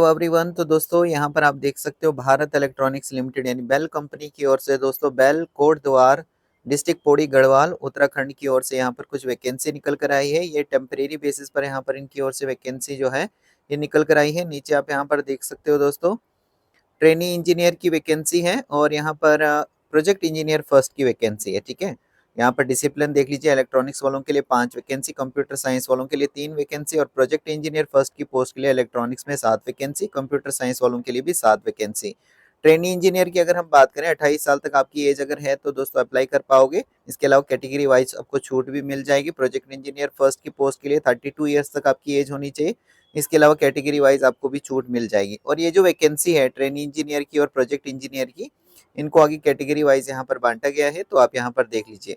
Hello everyone. तो दोस्तों यहाँ पर आप देख सकते हो भारत इलेक्ट्रॉनिक्स लिमिटेड यानी बेल कंपनी की ओर से दोस्तों बेल कोटद्वार डिस्ट्रिक्ट पौड़ी गढ़वाल उत्तराखंड की ओर से यहाँ पर कुछ वैकेंसी निकल कर आई है। ये टेम्परेरी बेसिस पर यहाँ पर इनकी ओर से वैकेंसी जो है ये निकल कर आई है। नीचे आप यहाँ पर देख सकते हो दोस्तों ट्रेनी इंजीनियर की वैकेंसी है और यहाँ पर प्रोजेक्ट इंजीनियर फर्स्ट की वैकेंसी है। ठीक है, यहाँ पर डिसिप्लिन देख लीजिए। इलेक्ट्रॉनिक्स वालों के लिए 5 वैकेंसी, कंप्यूटर साइंस वालों के लिए 3 वैकेंसी और प्रोजेक्ट इंजीनियर फर्स्ट की पोस्ट के लिए इलेक्ट्रॉनिक्स में 7 वैकेंसी, कंप्यूटर साइंस वालों के लिए भी 7 वैकेंसी। ट्रेनी इंजीनियर की अगर हम बात करें 28 साल तक आपकी एज अगर है तो दोस्तों अप्लाई कर पाओगे। इसके अलावा कैटेगरी वाइज आपको छूट भी मिल जाएगी। प्रोजेक्ट इंजीनियर फर्स्ट की पोस्ट के लिए 32 ईयर्स तक आपकी एज होनी चाहिए। इसके अलावा कैटेगरी वाइज आपको भी छूट मिल जाएगी। और ये जो वैकेंसी है ट्रेनी इंजीनियर की और प्रोजेक्ट इंजीनियर की, इनको आगे कैटेगरी वाइज यहाँ पर बांटा गया है, तो आप यहाँ पर देख लीजिए।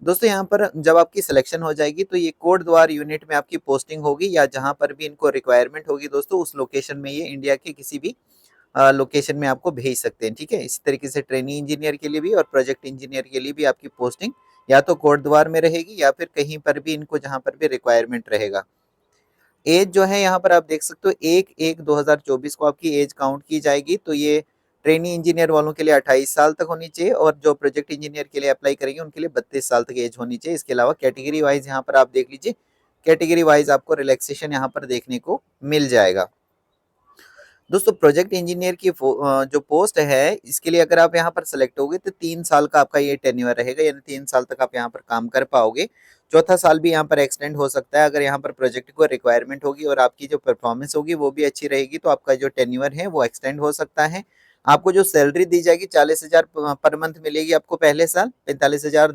दोस्तों यहाँ पर जब आपकी सिलेक्शन हो जाएगी तो ये कोटद्वार यूनिट में आपकी पोस्टिंग होगी या जहाँ पर भी इनको रिक्वायरमेंट होगी दोस्तों उस लोकेशन में ये इंडिया के किसी भी लोकेशन में आपको भेज सकते हैं। ठीक है, इसी तरीके से ट्रेनी इंजीनियर के लिए भी और प्रोजेक्ट इंजीनियर के लिए भी आपकी पोस्टिंग या तो कोटद्वार में रहेगी या फिर कहीं पर भी इनको जहाँ पर भी रिक्वायरमेंट रहेगा। एज जो है यहाँ पर आप देख सकते हो 1/1/2024 को आपकी एज काउंट की जाएगी। तो ये ट्रेनी इंजीनियर वालों के लिए 28 साल तक होनी चाहिए और जो प्रोजेक्ट इंजीनियर के लिए अप्लाई करेंगे उनके लिए 32 साल तक एज होनी चाहिए। इसके अलावा कैटेगरी वाइज यहाँ पर आप देख लीजिए, कैटेगरी वाइज आपको रिलैक्सेशन यहाँ पर देखने को मिल जाएगा। दोस्तों प्रोजेक्ट इंजीनियर की जो पोस्ट है इसके लिए अगर आप यहाँ पर सेलेक्ट होगे तो 3 साल का आपका ये टेन्योर रहेगा, यानी 3 साल तक आप यहाँ पर काम कर पाओगे। चौथा साल भी यहाँ पर एक्सटेंड हो सकता है अगर यहाँ पर प्रोजेक्ट को रिक्वायरमेंट होगी और आपकी जो परफॉर्मेंस होगी वो भी अच्छी रहेगी तो आपका जो टेन्योर है वो एक्सटेंड हो सकता है। आपको जो सैलरी दी जाएगी 40,000 पर मंथ मिलेगी आपको पहले साल, 45,000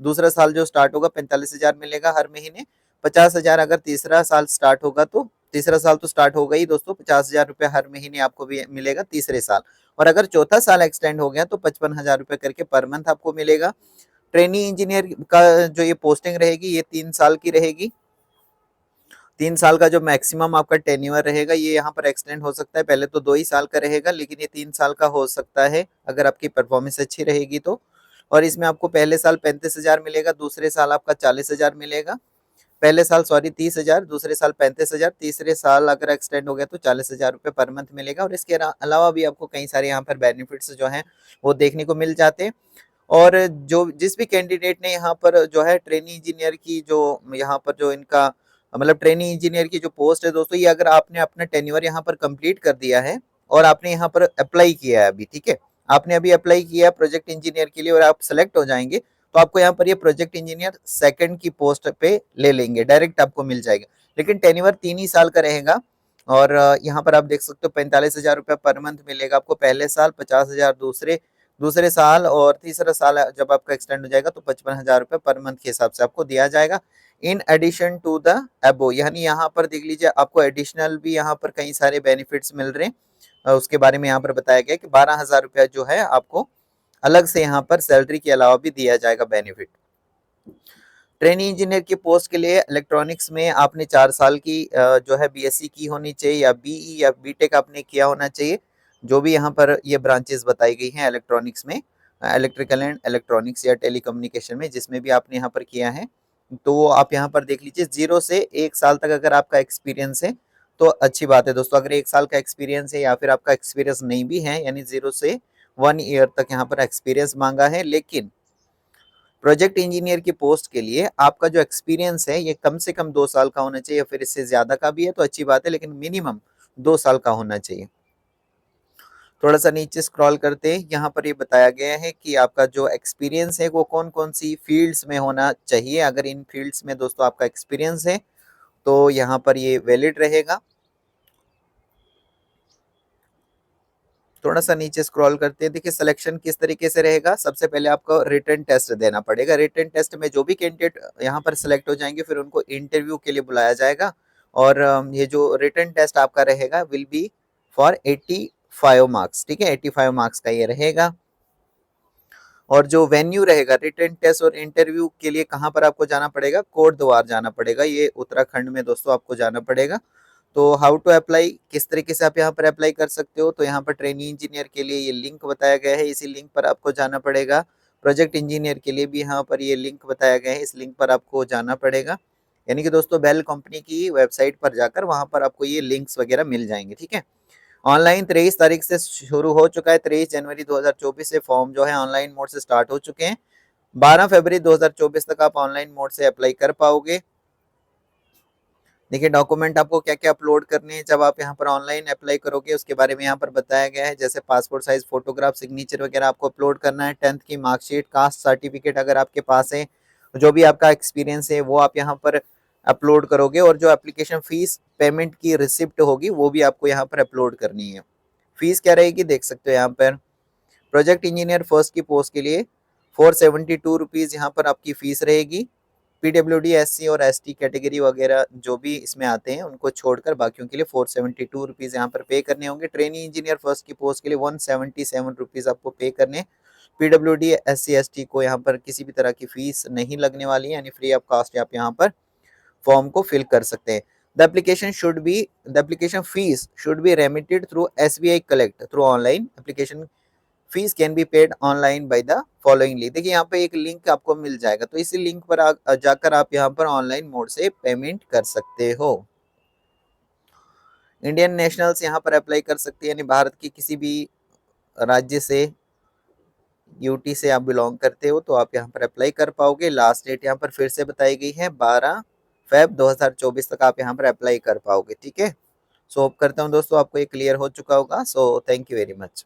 दूसरा साल जो स्टार्ट होगा 45,000 मिलेगा हर महीने, 50,000 अगर तीसरा साल स्टार्ट होगा तो तीसरा साल तो स्टार्ट होगा ही दोस्तों, 50,000 रुपये हर महीने आपको भी मिलेगा तीसरे साल। और अगर चौथा साल एक्सटेंड हो गया तो 55,000 रुपये करके पर मंथ आपको मिलेगा। ट्रेनी इंजीनियर का जो ये पोस्टिंग रहेगी ये 3 साल की रहेगी। 3 साल का जो मैक्सिमम आपका टेन्योर रहेगा ये यहाँ पर एक्सटेंड हो सकता है। पहले तो 2 ही साल का रहेगा लेकिन ये 3 साल का हो सकता है अगर आपकी परफॉर्मेंस अच्छी रहेगी तो। और इसमें आपको पहले साल 35,000 मिलेगा, दूसरे साल आपका 40,000 मिलेगा। पहले साल सॉरी 30,000, दूसरे साल 35,000, तीसरे साल अगर एक्सटेंड हो गया तो 40,000 रुपये पर मंथ मिलेगा। और इसके अलावा भी आपको कई सारे यहाँ पर बेनिफिट्स जो हैं वो देखने को मिल जाते हैं। और जो जिस भी कैंडिडेट ने यहाँ पर जो है ट्रेनी इंजीनियर की जो यहाँ पर जो इनका मतलब ट्रेनी इंजीनियर की जो पोस्ट है दोस्तों, ये अगर आपने अपना टेन्योर यहाँ पर कंप्लीट कर दिया है और आपने यहाँ पर अप्लाई किया है अभी, ठीक है, आपने अभी अप्लाई किया प्रोजेक्ट इंजीनियर के लिए और आप सेलेक्ट हो जाएंगे तो आपको यहाँ पर ये प्रोजेक्ट इंजीनियर सेकंड की पोस्ट पे ले लेंगे, डायरेक्ट आपको मिल जाएगा। लेकिन टेन्योर 3 ही साल का रहेगा। और यहाँ पर आप देख सकते हो 45,000 रुपये पर मंथ मिलेगा आपको पहले साल, 50,000 दूसरे दूसरे साल और तीसरा साल जब आपका एक्सटेंड हो जाएगा तो 55,000 रुपये पर मंथ के हिसाब से आपको दिया जाएगा। इन एडिशन टू द एबो, यानी यहाँ पर देख लीजिए आपको एडिशनल भी यहाँ पर कई सारे बेनिफिट्स मिल रहे हैं। उसके बारे में यहाँ पर बताया गया कि 12,000 रुपया जो है आपको अलग से यहाँ पर सैलरी के अलावा भी दिया जाएगा बेनिफिट। ट्रेनी इंजीनियर की पोस्ट के लिए इलेक्ट्रॉनिक्स में आपने 4 साल की जो है बीएससी की होनी चाहिए या बीई या बीटेक आपने किया होना चाहिए। जो भी यहाँ पर ये ब्रांचेस बताई गई हैं इलेक्ट्रॉनिक्स में, इलेक्ट्रिकल एंड इलेक्ट्रॉनिक्स या टेलीकम्युनिकेशन में, जिसमें भी आपने यहाँ पर किया है तो आप यहाँ पर देख लीजिए 0 से 1 साल तक अगर आपका एक्सपीरियंस है तो अच्छी बात है दोस्तों। अगर 1 साल का एक्सपीरियंस है या फिर आपका एक्सपीरियंस नहीं भी है यानी 0 से 1 ईयर तक यहाँ पर एक्सपीरियंस मांगा है, लेकिन प्रोजेक्ट इंजीनियर की पोस्ट के लिए आपका जो एक्सपीरियंस है ये कम से कम 2 साल का होना चाहिए, फिर इससे ज्यादा का भी है तो अच्छी बात है लेकिन मिनिमम 2 साल का होना चाहिए। थोड़ा सा नीचे स्क्रॉल करते हैं, यहाँ पर ये बताया गया है कि आपका जो एक्सपीरियंस है वो कौन कौन सी फील्ड्स में होना चाहिए। अगर इन फील्ड्स में दोस्तों आपका एक्सपीरियंस है तो यहाँ पर ये वैलिड रहेगा। थोड़ा सा नीचे स्क्रॉल करते हैं, देखिए सिलेक्शन किस तरीके से रहेगा। सबसे पहले आपको रिटन टेस्ट देना पड़ेगा। रिटन टेस्ट में जो भी कैंडिडेट यहाँ पर सिलेक्ट हो जाएंगे फिर उनको इंटरव्यू के लिए बुलाया जाएगा। और ये जो रिटन टेस्ट आपका रहेगा विल बी फॉर 85 मार्क्स, ठीक है, 85 मार्क्स का ये रहेगा। और जो वेन्यू रहेगा रिटन टेस्ट और इंटरव्यू के लिए कहाँ पर आपको जाना पड़ेगा, कोटद्वार जाना पड़ेगा, ये उत्तराखंड में दोस्तों आपको जाना पड़ेगा। तो हाउ टू अप्लाई, किस तरीके से आप यहाँ पर अप्लाई कर सकते हो, तो यहाँ पर ट्रेनी इंजीनियर के लिए ये लिंक बताया गया है, इसी लिंक पर आपको जाना पड़ेगा। प्रोजेक्ट इंजीनियर के लिए भी यहाँ पर ये लिंक बताया गया है, इस लिंक पर आपको जाना पड़ेगा। यानी कि दोस्तों बेल कंपनी की वेबसाइट पर जाकर वहां पर आपको ये लिंक्स वगैरह मिल जाएंगे, ठीक है। ऑनलाइन 23 तारीख से शुरू हो चुका है, 23 जनवरी 2024 से फॉर्म जो है ऑनलाइन मोड से स्टार्ट हो चुके हैं। 12 फरवरी 2024 तक आप ऑनलाइन मोड से अप्लाई कर पाओगे। देखिए डॉक्यूमेंट आपको क्या क्या अपलोड करने हैं जब आप यहाँ पर ऑनलाइन अप्लाई करोगे, उसके बारे में यहाँ पर बताया गया है। जैसे पासपोर्ट साइज फोटोग्राफ, सिग्नेचर वगैरह आपको अपलोड करना है, 10th की मार्कशीट, कास्ट सर्टिफिकेट अगर आपके पास है, जो भी आपका एक्सपीरियंस है वो आप यहाँ पर अपलोड करोगे, और जो एप्लीकेशन फीस पेमेंट की रिसिप्ट होगी वो भी आपको यहाँ पर अपलोड करनी है। फीस क्या रहेगी देख सकते हो यहाँ पर। प्रोजेक्ट इंजीनियर फर्स्ट की पोस्ट के लिए 472 रुपीज़ यहाँ पर आपकी फीस रहेगी। पीडब्ल्यूडी, एससी और एसटी कैटेगरी वगैरह जो भी इसमें आते हैं उनको छोड़कर बाकियों के लिए 472 रुपीज़ यहाँ पर पे करने होंगे। ट्रेनी इंजीनियर फर्स्ट की पोस्ट के लिए 177 रुपीज़ आपको पे करने। पीडब्ल्यूडी, एससी, एसटी को यहाँ पर किसी भी तरह की फीस नहीं लगने वाली है, यानी फ्री ऑफ कास्ट आप यहाँ पर फॉर्म को फिल कर सकते हैं। The application fees should be remitted through SBI collect through online application fees can be paid online by the following link. देखिए यहाँ पे एक लिंक आपको मिल जाएगा, तो इसी लिंक पर जाकर आप यहाँ पर ऑनलाइन मोड से पेमेंट कर सकते हो। इंडियन नेशनल्स यहाँ पर अप्लाई कर सकते हैं, यानी भारत की किसी भी राज्य से, यूटी से आप बिलोंग करते हो तो आप यहाँ पर अप्लाई कर पाओगे। लास्ट डेट यहाँ पर फिर से बताई गई है 12 फेब 2024 तक आप यहाँ पर अप्लाई कर पाओगे, ठीक है। सो होप करता हूँ दोस्तों आपको ये क्लियर हो चुका होगा। So thank you very much.